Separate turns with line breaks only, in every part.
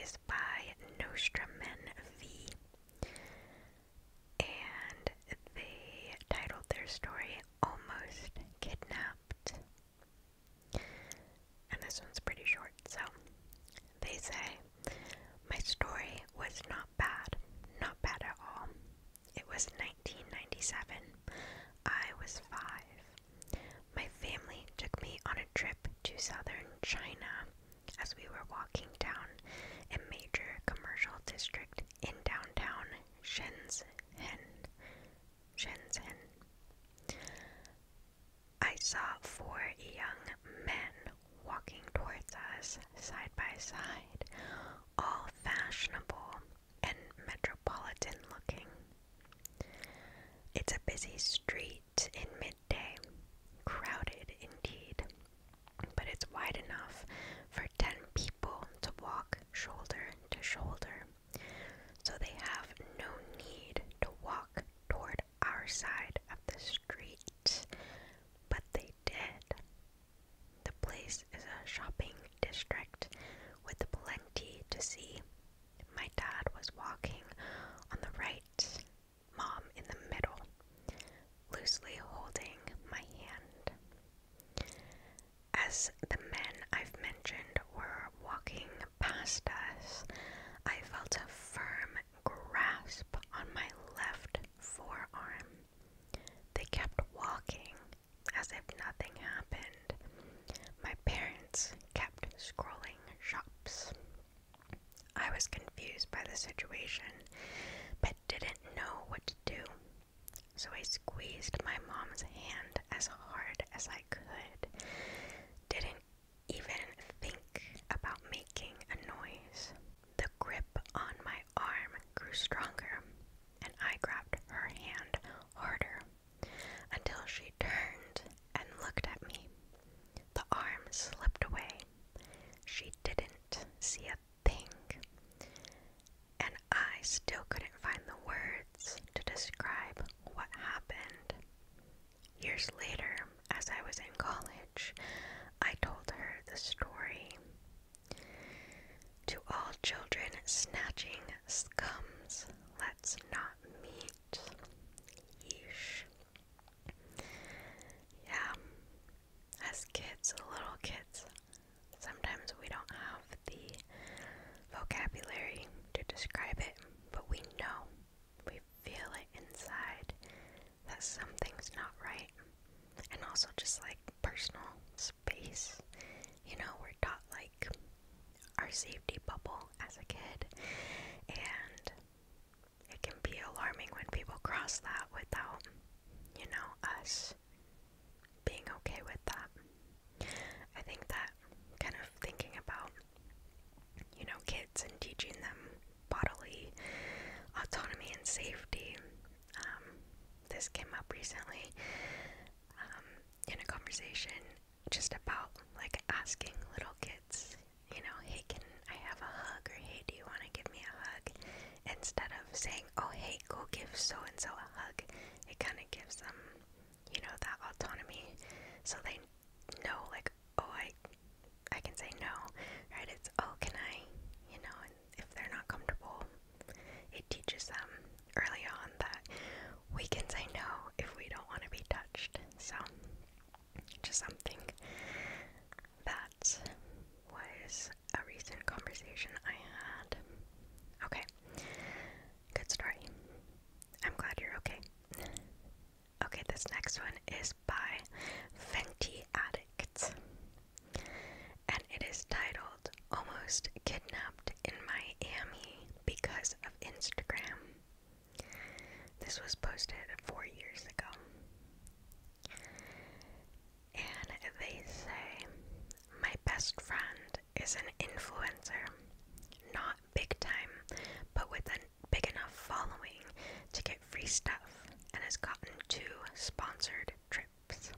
is by Nostramen V, and they titled their story Almost Kidnapped. And this one's pretty short, so they say, my story was not bad at all. It was 1997. I was 5. My family took me on a trip to southern China as we were walking down a major commercial district in downtown Shenzhen. I saw 4 young men walking towards us side by side, all fashionable and metropolitan looking. It's a busy street in midday, crowded indeed, but it's wide enough for 10 people to walk shoulder to shoulder, so they have no need to walk toward our side of the street. But they did. The place is a shopping district with plenty to see. My dad was walking on the right, Mom in the middle, loosely holding my hand. As the men I've mentioned were walking past us, I felt a firm grasp on my left forearm. They kept walking as if nothing happened. My parents kept scrolling shops. I was confused by the situation, but didn't know what to do. So I squeezed my mom's hand as hard as I could. Didn't even think about making a noise. The grip on my arm grew stronger, and I grabbed her hand harder until she turned and looked at me. The arm slipped away. She didn't see a thing, and I still couldn't find the words to describe what happened. Years later, as I was in college, I told her the story. To all children snatching scums, let's not meet. Yeesh. Yeah, as kids, little kids, sometimes we don't have the vocabulary to describe it, but we know, we feel it inside that something's not right. And also just like personal space, you know, we're taught like our safety bubble as a kid, and it can be alarming when people cross that without, you know, us being okay with that. I think that kind of thinking about, you know, kids and teaching them bodily autonomy and safety, this came up recently in a conversation just about like asking little kids, you know, hey, can I have a hug, or hey, do you want to give me a hug, instead of saying, oh, hey, go give so-and-so a hug. It kind of gives them, you know, that autonomy, so they know, like, oh, I can say no, right? It's, oh, can I, you know, and if they're not comfortable, it teaches them early on that we can say no if we don't want to be touched. So, just something that was a recent conversation I had. Okay, good story. I'm glad you're okay. Okay, this next one is by Fenty Addict, and it is titled Almost Kidnapped in Miami Because of Instagram. This was posted 4 years ago. And they say, my best friend is an influencer, not big time, but with a big enough following to get free stuff, and has gotten 2 sponsored trips.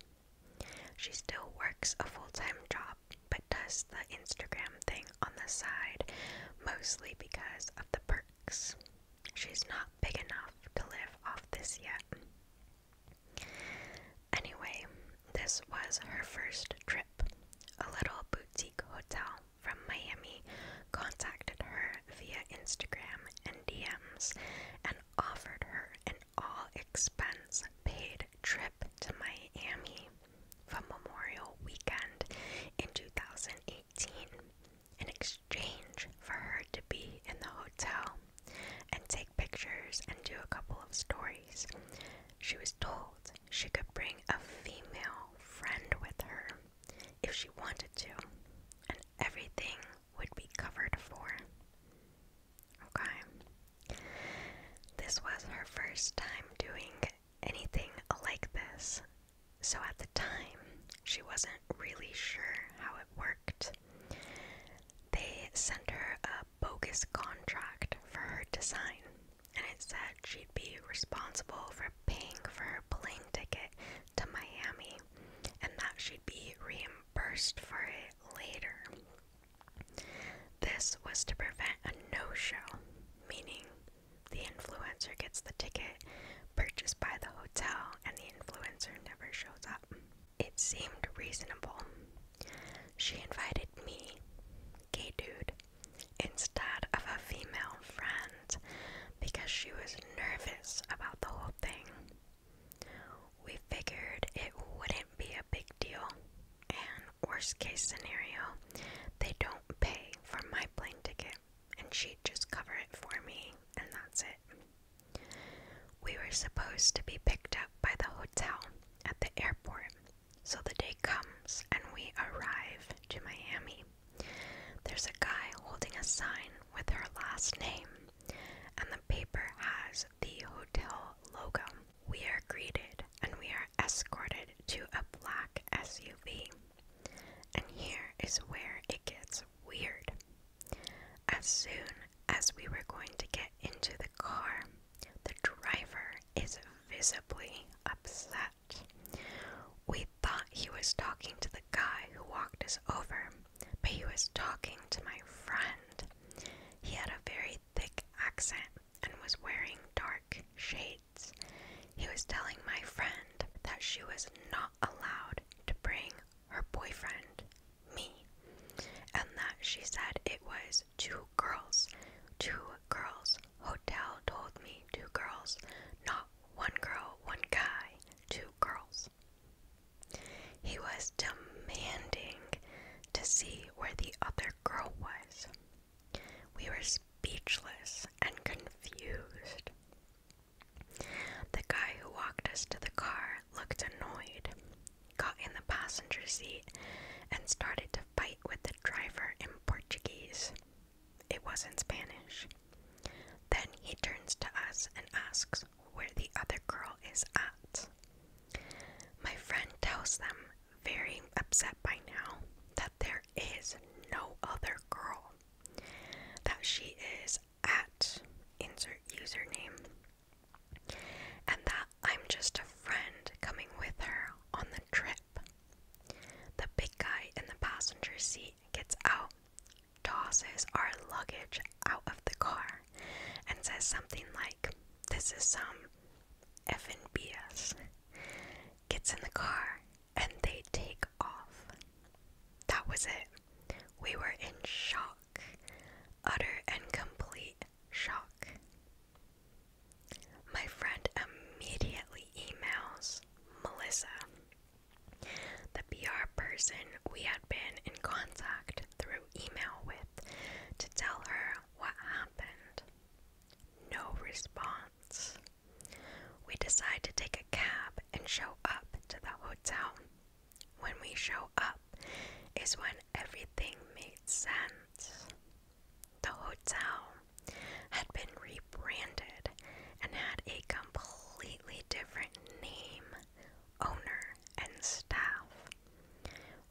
She still works a full-time job, but does the Instagram thing on the side, mostly because of the perks. She's not big enough to live off this yet. Anyway, this was her first trip. A little boutique hotel from Miami contacted her arms and offered her an all-expense-paid trip to Miami for Memorial Weekend in 2018 in exchange for her to be in the hotel and take pictures and do a couple of stories. She was told she could bring a female friend with her if she wanted to, and everything would be covered for. Okay. This was her first time doing anything like this, so at the time, she wasn't really sure how it worked. They sent her a bogus contract for her to sign, and it said she'd be responsible for paying for her plane ticket to Miami, and that she'd be reimbursed for it later. This was to prevent a no-show, meaning the influencer gets the ticket purchased by the hotel and the influencer never shows up. It seemed reasonable. She invited me, gay dude, instead of a female friend because she was nervous about the whole thing. We figured it wouldn't be a big deal, and worst case scenario, they don't pay for my plane ticket and she'd just cover it for me and that's it. We were supposed to be picked up by the hotel at the airport, so the day comes and we arrive to Miami. There's a guy holding a sign with her last name, and the paper has the hotel logo. We are greeted and we are escorted to a black SUV. And here is where it gets weird. As soon as we were going to get into the car, the driver is visibly upset. We thought he was talking to the guy who walked us over, but he was talking to my friend. He had a very thick accent and was wearing dark shades. He was telling my friend that she was not allowed to bring her boyfriend, me, and that she said it was two girls. Hotel told me 2 girls, not 1 girl, 1 guy, 2 girls. He was demanding to see where the other girl was. We were speechless and confused. The guy who walked us to the car looked annoyed, got in the passenger seat, and started to fight with the driver in Portuguese. It wasn't Spanish. Then he turns to us and asks where the other girl is at. My friend tells them, very upset by now, that there is no other girl, that she is at insert username, and that I'm just a friend coming with her on the trip. The big guy in the passenger seat gets out, tosses our luggage out of the car, and says something like, "This is some effing BS." Gets in the car, and they take off. That was it. We were in shock. Utter and complete shock. My friend immediately emails Melissa, the PR person we had been in contact through email with, to tell her what happened. No response. We decide to take a cab and show up to the hotel. When we show up is when everything made sense. The hotel had been rebranded and had a completely different name, owner, and staff.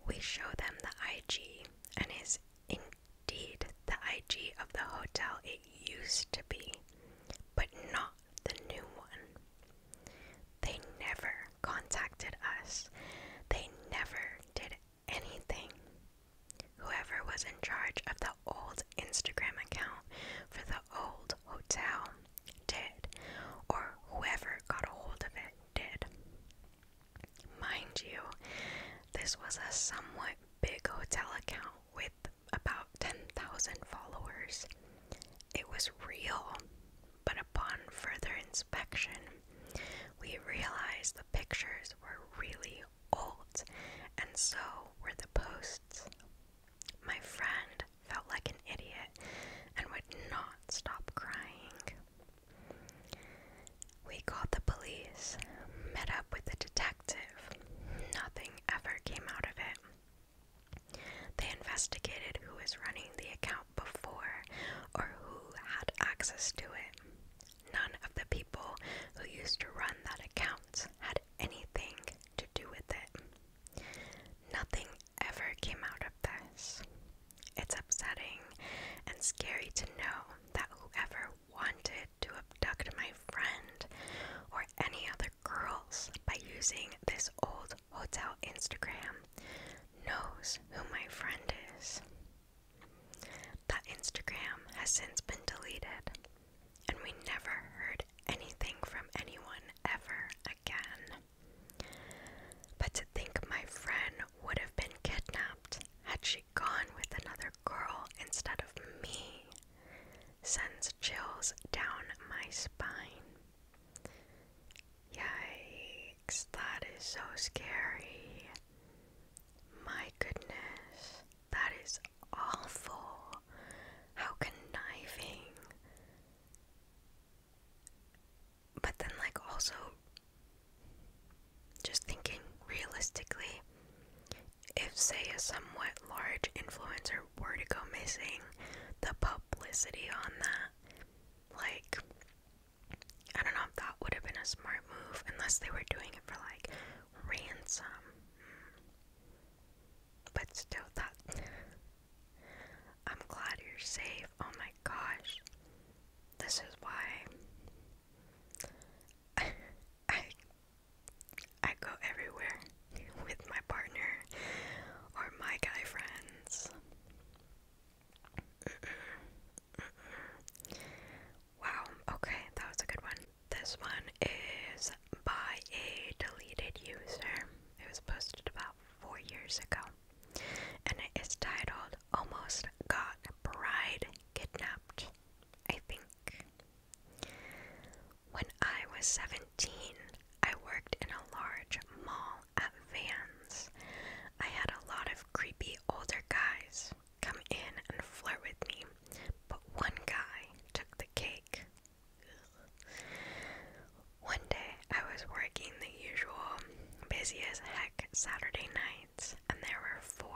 We show them the IG, and is indeed the IG of the hotel it used to be, but not the new one. They never contacted us. They never did anything. Whoever was in charge of the old Instagram account for the old hotel did, or whoever got a hold of it did. Mind you, this was a somewhat big hotel account with about 10,000 followers. It was real, but upon further inspection, we realized the pictures were really old, and so were the posts. My friend felt like an idiot and would not stop crying. We called the police, met up with the detective. Nothing ever came out of it. They investigated who was running the account before or who had access to it. None of the people who used to run that account had anything to do with it. Nothing ever came out of this. It's upsetting and scary to know that whoever wanted to abduct my friend or any other girls by using this old hotel Instagram knows who my friend is. That Instagram has since been deleted, and we never heard anything from anyone ever again. But to think my friend would have been kidnapped had she gone with another girl instead of me sends chills down my spine. Yikes, that is so scary. My goodness, that is awful. How conniving. But then, like, also, just thinking realistically, if, say, a somewhat large influencer were to go missing, the publicity on that, like, I don't know if that would have been a smart move, unless they were doing it for, like, ransom. But still, that, I'm glad you're safe. Oh my gosh. This is why I go everywhere with my partner or my guy friends. Wow, okay, that was a good one. This one is by a deleted user. It was posted about 4 years ago, and it is titled Almost Got Bride Kidnapped, I think. When I was 17, I worked in a large mall at Vans. I had a lot of creepy older guys come in and flirt with me, but one guy took the cake. One day, I was working the usual busy as heck Saturday nights, and there were 4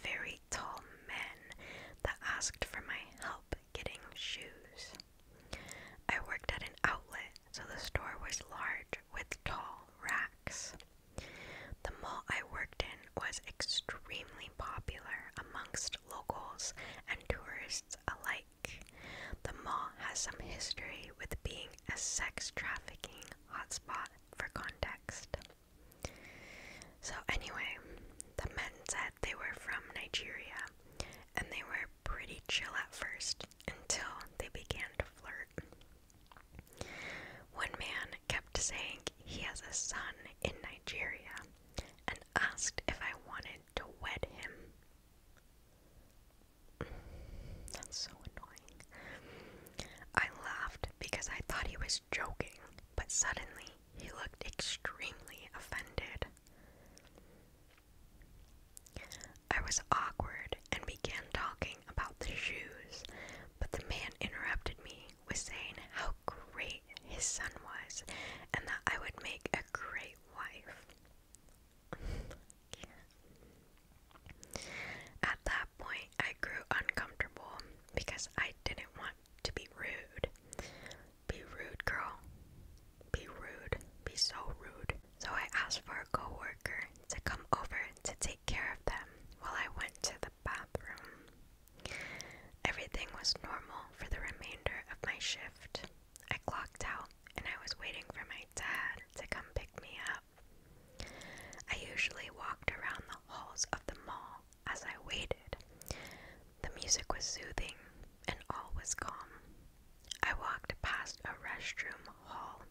very tall men that asked for my help getting shoes. I worked at an outlet, so the store was large with tall racks. The mall I worked in was extremely popular amongst locals and tourists alike. The mall has some history with being a sex trafficking hotspot, for context. So anyway, the men said they were from Nigeria, and they were pretty chill at first until they began to flirt. One man kept saying he has a son in Nigeria and asked if I wanted to wed him. That's so annoying. I laughed because I thought he was joking, but suddenly he looked extremely offended. I was awkward and began talking about the shoes, but the man interrupted me with saying how great his son was and that I would make a great wife. At that point, I grew uncomfortable because I didn't want to be rude. Be rude, girl. Be rude. Be so rude. So I asked for a coworker to come over to take care of them while I went to the bathroom. Everything was normal for the remainder of my shift. I clocked out and I was waiting for my dad to come pick me up. I usually walked around the halls of the mall as I waited. The music was soothing and all was calm. I walked past a restroom hall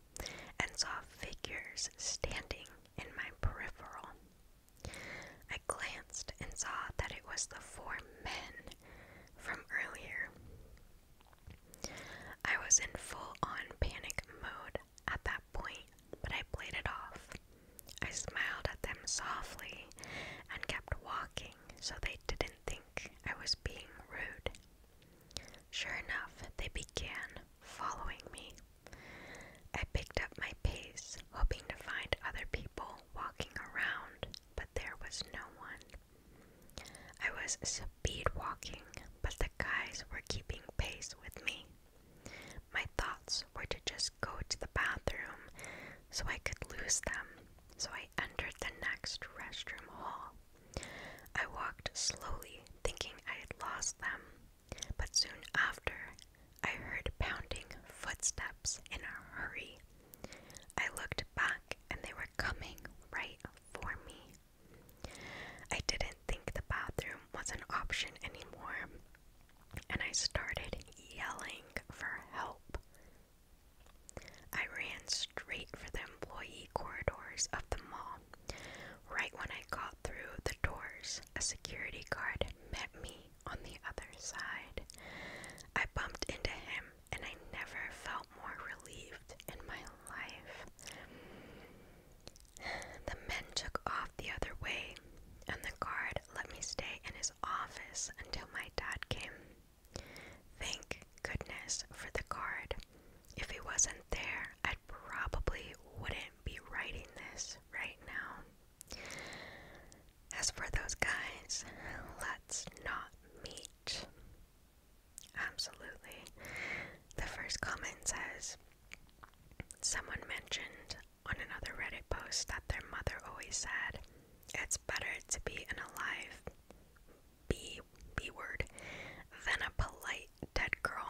and saw figures standing in my peripheral. I glanced and saw that it was the 4 men from earlier. I was in full-on enough, they began following me. I picked up my pace, hoping to find other people walking around, but there was no one. I was speed walking, but the guys were keeping pace with me. My thoughts were to just go to the bathroom so I could lose them, so I entered the next restroom hall. I walked slowly, thinking I had lost them, but soon after, I heard pounding footsteps in a hurry. I looked back and they were coming right for me. I didn't think the bathroom was an option anymore, and I started yelling for help. I ran straight for the employee corridors of the mall. Right when I got through the doors, a security guard met me on the other side. I bumped into him, and I never felt more relieved in my life. The men took off the other way, and the guard let me stay in his office until my dad came. Thank goodness for the guard. If he wasn't there, I probably wouldn't be writing this right now. As for those guys, let's not meet. Absolutely. The first comment says, someone mentioned on another Reddit post that their mother always said, it's better to be an alive B word than a polite dead girl.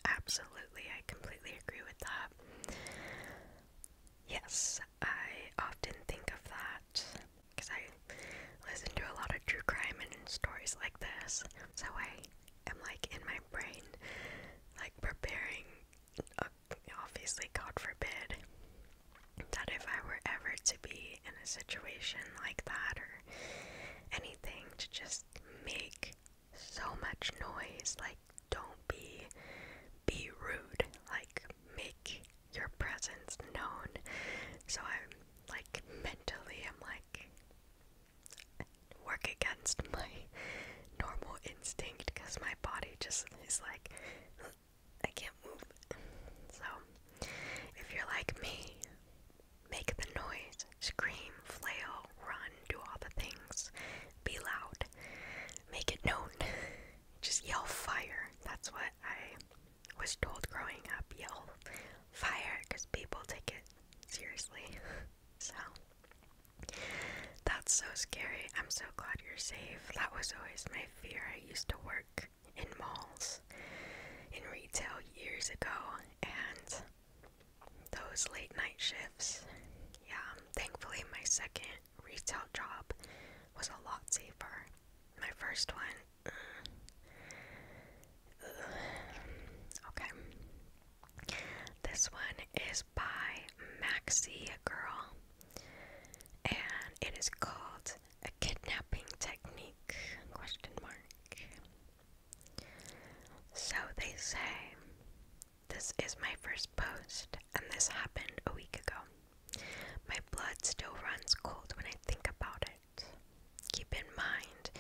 Absolutely, I completely agree with that. Yes, I often think of that because I listen to a lot of true crime and stories like this. So I am like in my brain, like preparing, obviously God forbid, that if I were ever to be in a situation like that or anything, to just make so much noise, like don't be rude, like make your presence known. So I'm like mentally, I'm like work against my normal instinct because my body just is like, I can't move. So if you're like me, make the noise, scream, flail, run, do all the things, be loud, make it known, just yell fire. That's what I was told growing up, yell fire, because people take it seriously. So that's so scary. I'm so glad you're safe. That was always my fear. I used to work in malls, in retail years ago, and those late night shifts, yeah, thankfully my second retail job was a lot safer. My first one, okay. This one is by Maxi Girl, and it is called A Kidnapping Technique, question mark. So they say, this is my first post, and this happened a week ago. My blood still runs cold when I think about it. Keep in mind,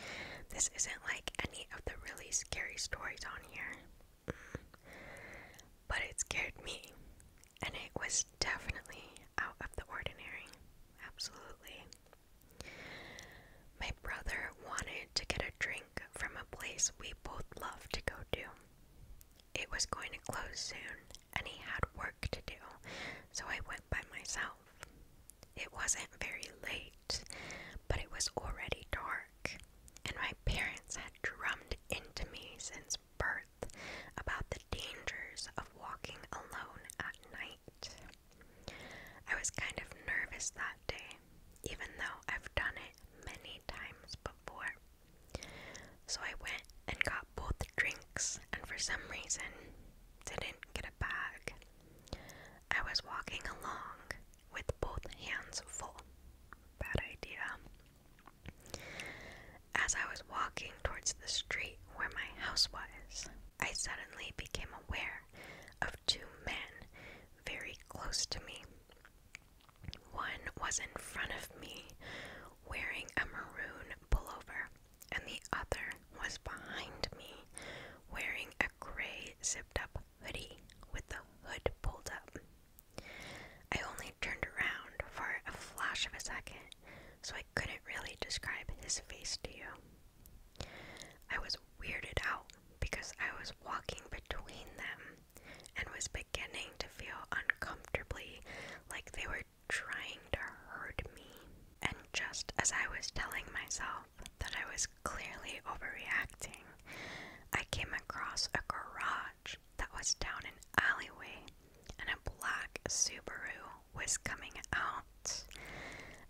this isn't like any of the really scary stories on here. But it scared me, and it was definitely out of the ordinary. Absolutely. My brother wanted to get a drink from a place we both love to go to. It was going to close soon, and he had work to do, so I went by myself. It wasn't very late, but it was already dark, and my parents had drummed into me since birth about the dangers of walking alone at night. I was kind of nervous that day, even though I've done it many times before. So I went and got both drinks, and for some reason, didn't get a bag. I was walking along with both hands full. Bad idea. As I was walking towards the street where my house was, I suddenly became aware of two men very close to me. One was in front of me, wearing a maroon pullover, and the other was behind me, wearing a gray myself that I was clearly overreacting, I came across a garage that was down an alleyway, and a black Subaru was coming out.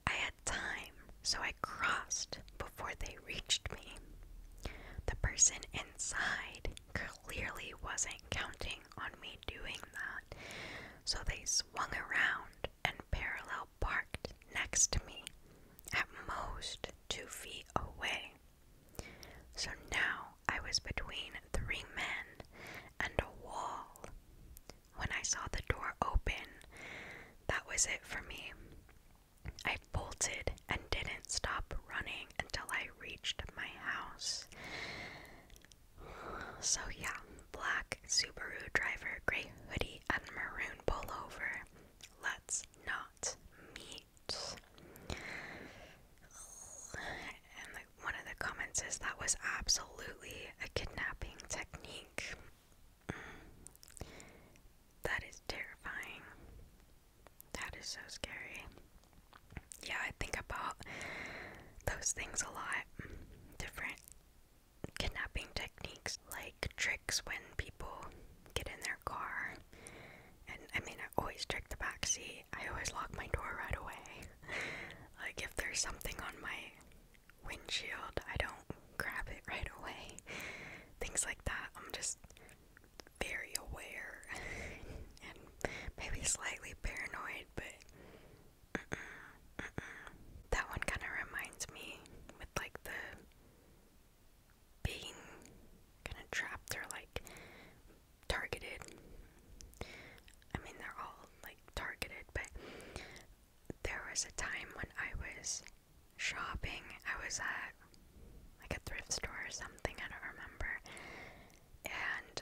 I had time, so I crossed before they reached me. The person inside clearly wasn't counting on me doing that, so they swung around and parallel parked next to me, at most 2 feet away. So now I was between 3 men and a wall. When I saw the door open, that was it for me. I bolted and didn't stop running until I reached my house. So yeah, black Subaru driver, gray hoodie, and maroon pullover. Let's not meet. And one of the comments is that was absolutely a kidnapping technique. That is terrifying. That is so scary. Yeah, I think about those things a lot. Different kidnapping techniques, like tricks when people get in their car. And I mean, I always check the back seat. I always lock my door right away. Like if there's something on my windshield, I don't grab it right away. Things like that. I'm just very aware and maybe slightly paranoid, but that one kind of reminds me with like the being kind of trapped or like targeted. I mean, they're all like targeted, but there was a time when I was shopping. I was at like a thrift store or something, I don't remember, and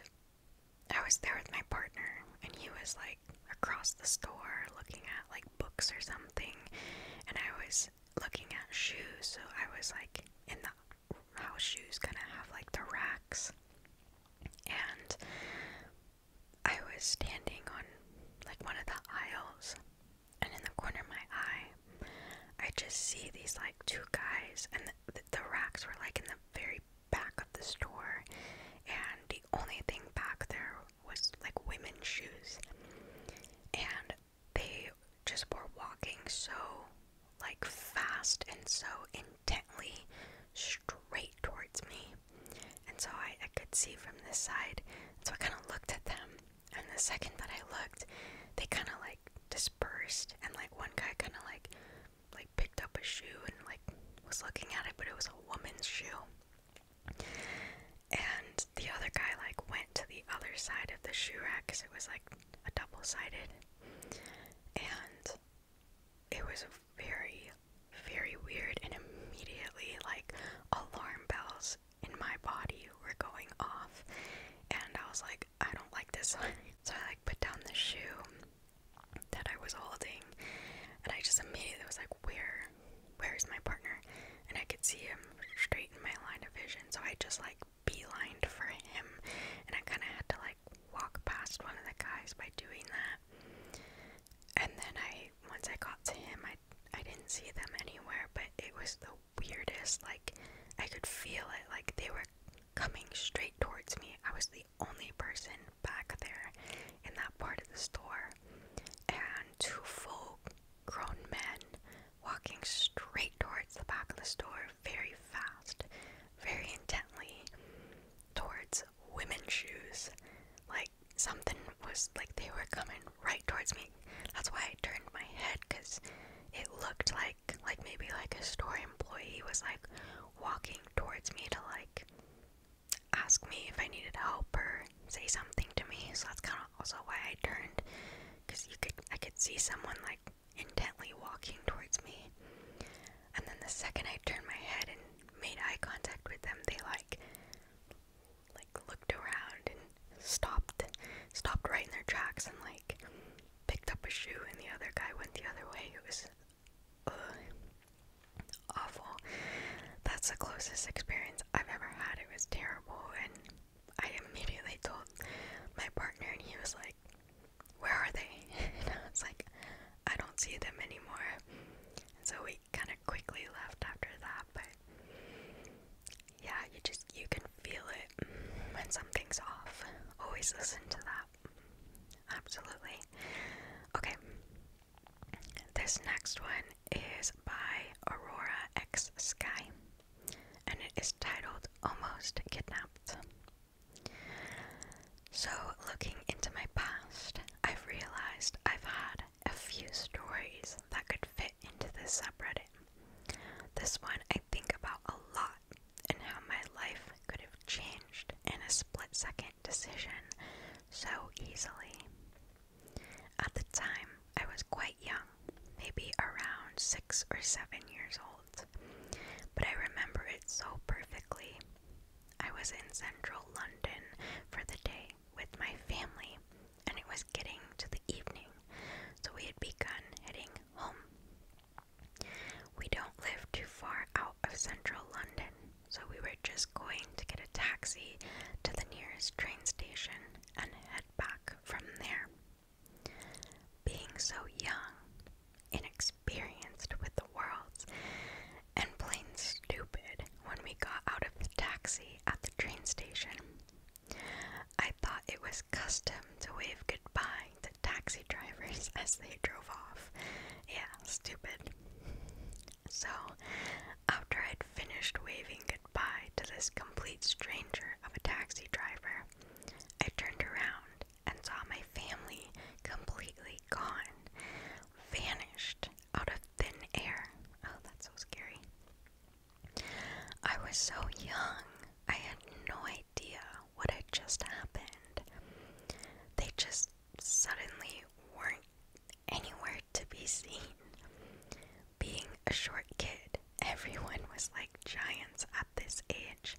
I was there with my partner, and he was like across the store looking at like books or something, and I was looking at shoes. So I was like in the house shoes kind of have like the racks, and I was standing on like one of the aisles, and in the corner of my eye I just see these like 2 guys, and the racks were like in the very back of the store, and the only thing back there was like women's shoes, and they just were walking so like fast and so intently straight towards me, and so I could see from this side, so I kind of looked at them, and the second that I looked, they kind of like dispersed, and like one guy kind of like picked up a shoe and like was looking at it, but it was a woman's shoe, and the other guy like went to the other side of the shoe rack because it was like a double-sided, and it was very, very weird, and immediately like alarm bells in my body were going off, and I was like, I don't like this. So I like put down the shoe that I was holding, and I just immediately was like, where's my partner? And I could see him straight in my line of vision, so I just like beelined for him, and I kind of had to like walk past one of the guys by doing that, and then once I got to him, I didn't see them anywhere, but it was the weirdest, like I could feel it, like they were coming straight towards me. I was the only person back there in that part of the store, and 2 full-grown men walking straight towards the back of the store, very fast, very intently, towards women's shoes. Like something was, like they were coming right towards me. That's why I turned my head, because it looked like maybe like a store employee was like walking towards me to like ask me if I needed help or say something to me. So that's kind of also why I turned, because I could see someone like intently walking towards me. And then the second I turned my head and made eye contact with them, they like looked around and stopped right in their tracks and like picked up a shoe, and the other guy went the other way. It was awful. That's the closest experience I've ever had. It was terrible, and I immediately told my partner, and he was like, where are they? And I was like, I don't see them anymore. And so we kind of quickly left after that, but please listen to that. Absolutely. Okay. This next one is by Aurora X Sky, and it is titled Almost Kidnapped. So, looking into my past, I've realized I've had a few stories that could fit into this subreddit. This one I think about a lot, and how my life could have changed in a split-second decision so easily. At the time, I was quite young, maybe around 6 or 7 years old, but I remember it so perfectly. I was in central London for the day with my family, and it was getting to the evening, so we had begun heading home. We don't live too far out of central London, so we were just going to get a taxi to the nearest train station and head back from there. Being so young, inexperienced with the world, and plain stupid when we got out of the taxi at the train station, I thought it was custom to wave goodbye to taxi drivers as they drove off. Yeah, stupid. So, after I'd finished waving goodbye to this complete stranger of a taxi driver, I turned around and saw my family completely gone, vanished out of thin air. Oh, that's so scary. I was so young, I had no idea what had just happened. They just suddenly weren't anywhere to be seen. Being a short kid, everyone was like giants at this age.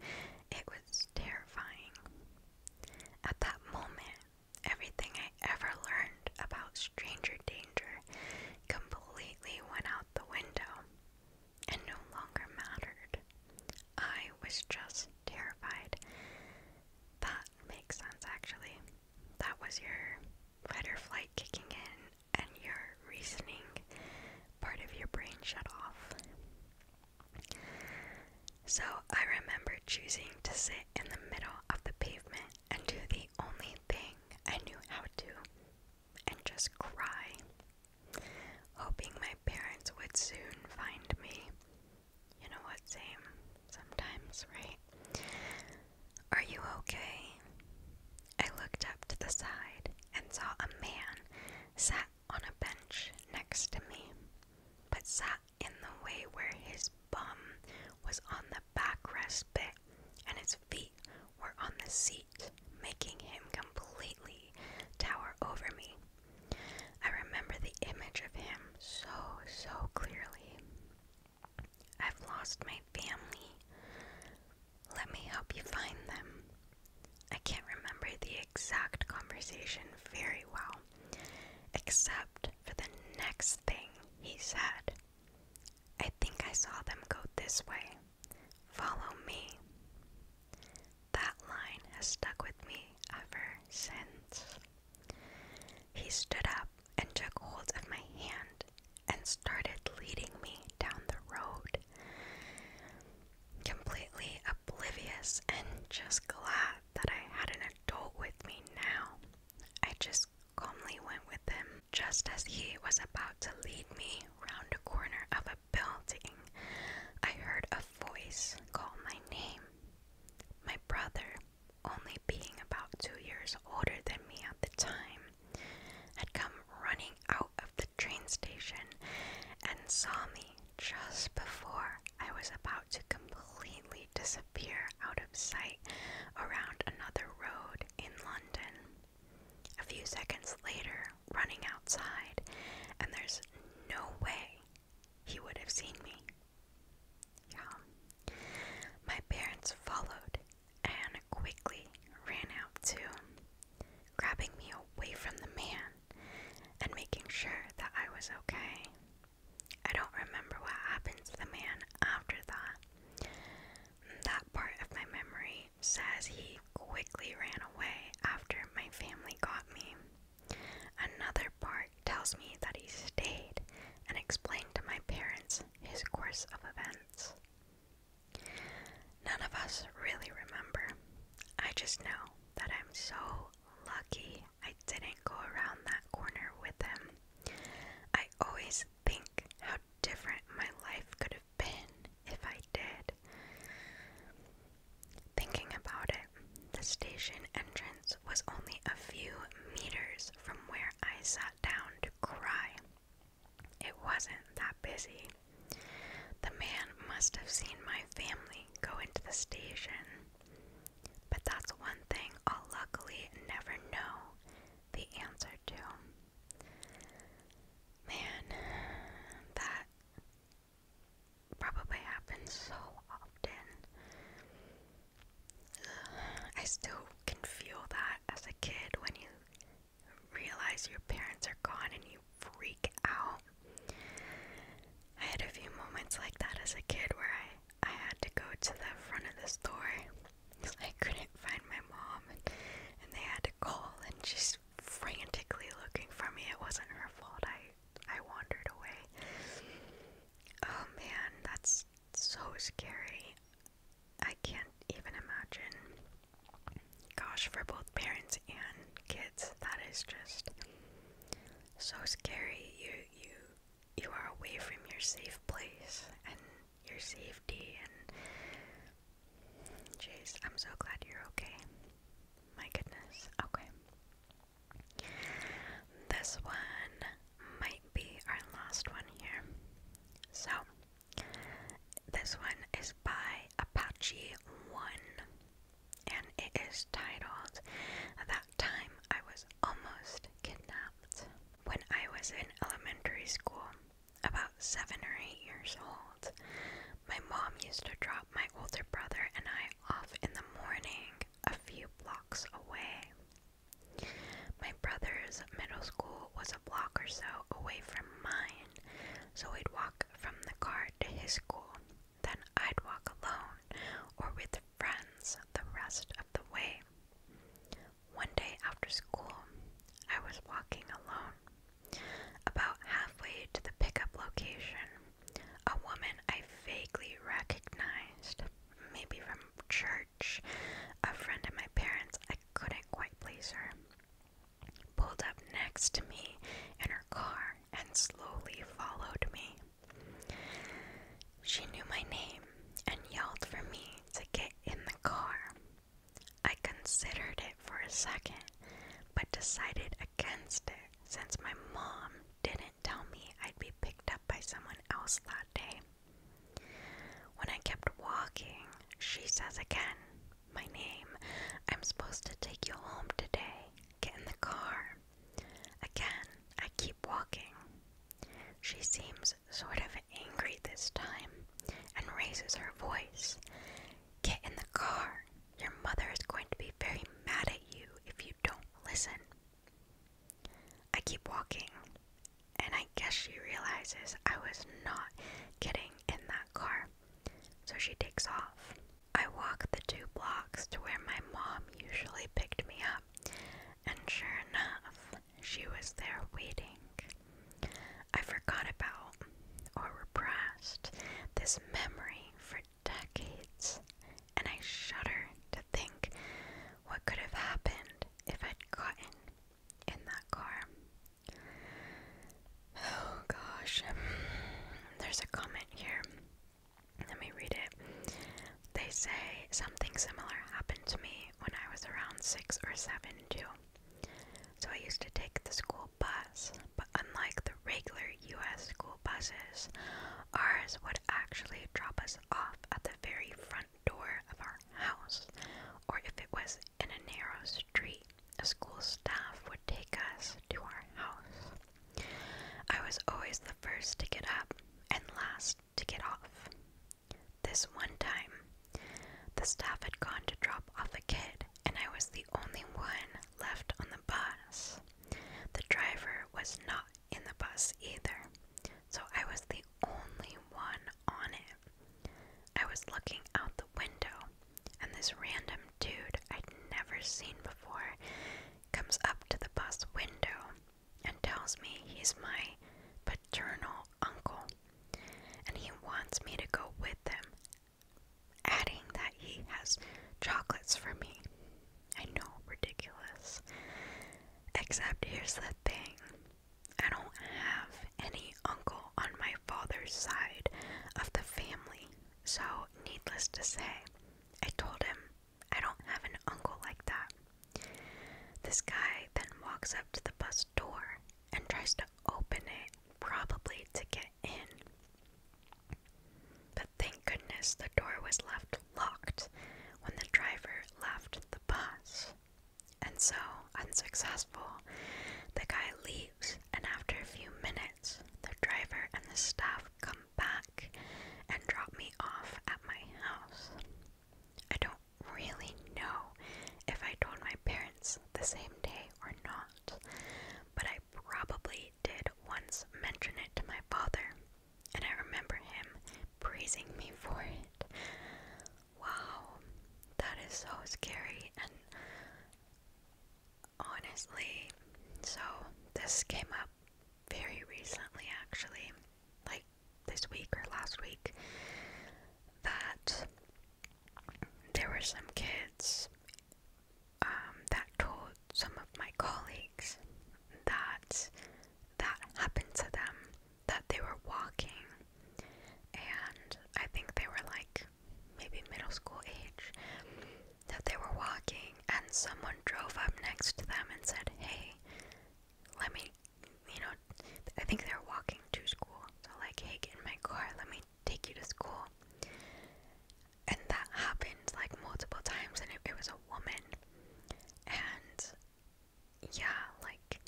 It was terrifying. At that moment, everything I ever learned about stranger danger completely went out the window and no longer mattered. I was just terrified. That makes sense, actually. That was your fight or flight kicking in and your reasoning part of your brain shut off. So I remember choosing to sit in the middle of the pavement and do the only thing I knew how to, and just cry, hoping my parents would soon find me. You know what, same sometimes, right? Are you okay? I looked up to the side and saw a man sat on a bench next to me, but sat in the way where his bum was on the backrest bit and his feet were on the seat, making him completely tower over me. I remember the image of him so clearly. I've lost my family. Let me help you find them. I can't remember the exact conversation very well, except for the next thing he said. I think I saw them go this way. Follow me. That line has stuck with me ever since. He stood up and took hold of my hand and started leading me down the road. Completely oblivious and just glad that I had an adult with me now, I just calmly went with him. Just as he was about to lead me round a corner of a building, I heard a voice call my name. My brother, only being about 2 years older than me at the time, had come running out of the train station and saw me just before I was about to completely disappear out of sight around another road in London. A few seconds later, running outside, and there's no way he would have seen me. Yeah. My parents followed and quickly ran out too, grabbing me away from the man and making sure that I was okay. I don't remember what happened to the man after that. That part of my memory says he quickly ran away after my family got me. Another part tells me that he stayed and explained to my parents his course of events. None of us really remember. I just know that I'm so lucky I didn't go around that corner with him. I always think how different my life could have been if I did. Thinking about it, the station entrance was only a few meters from where I sat down to cry. It wasn't that busy. The man must have seen my family go into the station. But that's one thing I'll luckily never know the answer to. Man, that probably happens so often. I still can feel that as a kid when you realize your parents are gone and you freak out. I had a few moments like that as a kid where I had to go to the front of the store because I couldn't find my mom, and they had to call, and she's frantically looking for me. It wasn't her fault. I wandered away. Oh man, that's so scary. I can't even imagine. Gosh, for both parents and kids, that is just so scary. You are away from your safe place and your safety, and jeez, I'm so glad you're okay. My goodness. Okay. This one might be our last one here. So, this one is by Apache 1, and it is titled, "That Time I Was Almost Kidnapped." When I was in elementary school, about 7 or 8 years old, my mom used to drop my older brother and I off in the morning a few blocks away. My brother's middle school was a block or so away from mine, so we'd walk from the car to his school. Then I'd walk alone or with friends the rest of the way. One day after school, I was walking alone. About halfway to the pickup location, a woman I vaguely recognized, maybe from church, a friend of my parents, I couldn't quite place her, pulled up next to me in her car and slowly followed me. She knew my name and yelled for me to get in the car. I considered it for a second, but decided against it since my mom didn't tell me I'd be picked up by someone else that day. When I kept walking, she says again, my name, "I'm supposed to take you home today. Get in the car." Again, I keep walking. She seems sort of angry this time and raises her voice. "Get in the car. Your mother is going to be very mad at you if you don't listen." I keep walking, and I guess she realizes I was not getting in that car, so she takes off. I walk the 2 blocks to where my mom usually picked me up, and sure enough, she was there waiting. I forgot about, or repressed, this memory for decades, and I shudder to think what could have happened if I'd gotten in that car. Oh gosh, there's a comment here. Let me read it. They say something similar happened to me when I was around 6 or 7 too. So I used to take the school bus, but unlike the regular US school buses, ours would actually drop us off at the very front door of our house, or if it was in a narrow street, a school staff would take us to our house. I was always the first to get up and last to get off. This one time, the staff had gone to drop off a kid, and I was the only one left on the bus. The driver was not in the bus either, so I was the only one on it. I was looking out the window, and this random dude I'd never seen before comes up to the bus window and tells me he's my paternal uncle, and he wants me to go with him, adding that he has chocolates for me. I know, ridiculous. Except here's the thing. I don't have any uncle on my father's side of the family. So, needless to say, I told him I don't have an uncle like that. This guy then walks up to the bus door and tries to open it, probably to get in. But thank goodness the door was left locked when the driver left the bus. And so, unsuccessful, the guy leaves, and after a few minutes, the driver and the staff come back and drop me off at my house. I don't really know if I told my parents the same day or not, but I probably did once mention it to my father, and I remember him praising me for it. Wow, that is so scary. And honestly, so this came up very recently, actually, like this week or last week, that there were some kids that told some of my colleagues that happened to them, that they were walking, and I think they were like maybe middle school age, that they were walking and someone drove up next to them and said, hey, let me, I think they were walking to school, so like, hey, get in my car, let me take you to school. And that happened like multiple times, and it was a woman. And yeah, like,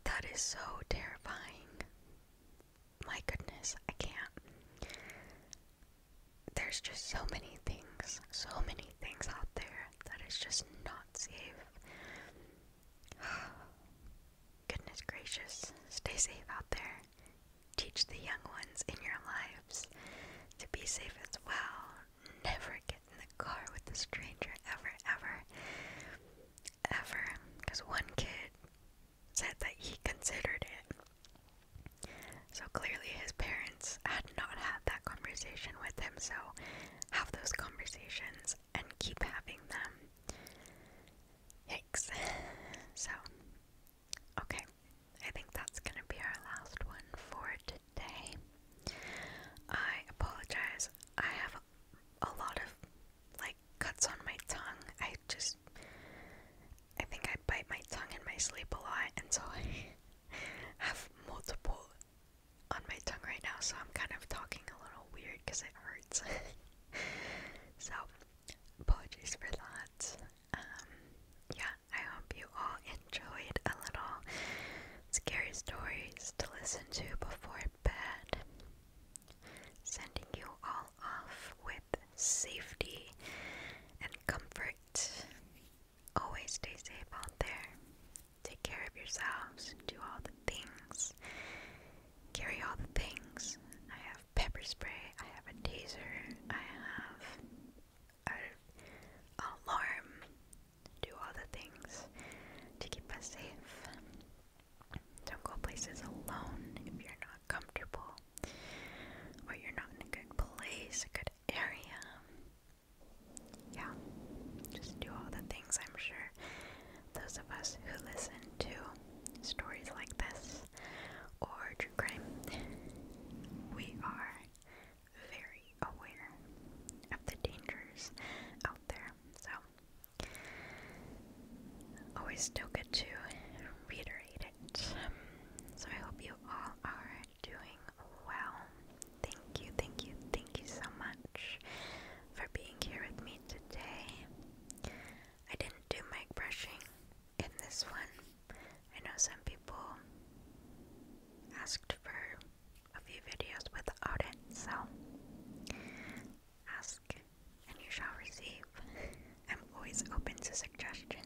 that is so terrifying. My goodness, I can't. There's just so many things out there that is just not safe. Goodness gracious, stay safe out there. Teach the young ones in your lives to be safe as well. Never get in the car with a stranger, ever. Because one kid said that he considered it. So clearly his parents had not had that conversation with him, so have those conversations and keep having them. Yikes. So, okay, I think that's gonna be our last one for today. I apologize. I have a lot of like cuts on my tongue. I think I bite my tongue in my sleep a lot, and so I have multiple on my tongue right now, so I'm kind of talking a little weird because it hurts. So, apologies for that. Yeah, I hope you all enjoyed a little scary stories to listen to before bed. Sending you all off with safety and comfort. Always stay safe out there. Take care of yourselves. Do all the things. Carry all the things. I have pepper spray. I have a taser. I have an alarm. Do all the things to keep us safe. Don't go places alone if you're not comfortable or you're not in a good place, a good area. Yeah, just do all the things. I'm sure those of us who listen to stories like this or true crime, we are very aware of the dangers out there. So, always still good to reiterate it. So I hope you all are doing well. Thank you so much for being here with me today. I didn't do mic brushing in this one. I know some people asked for a few videos without it, so ask and you shall receive. I'm always open to suggestions.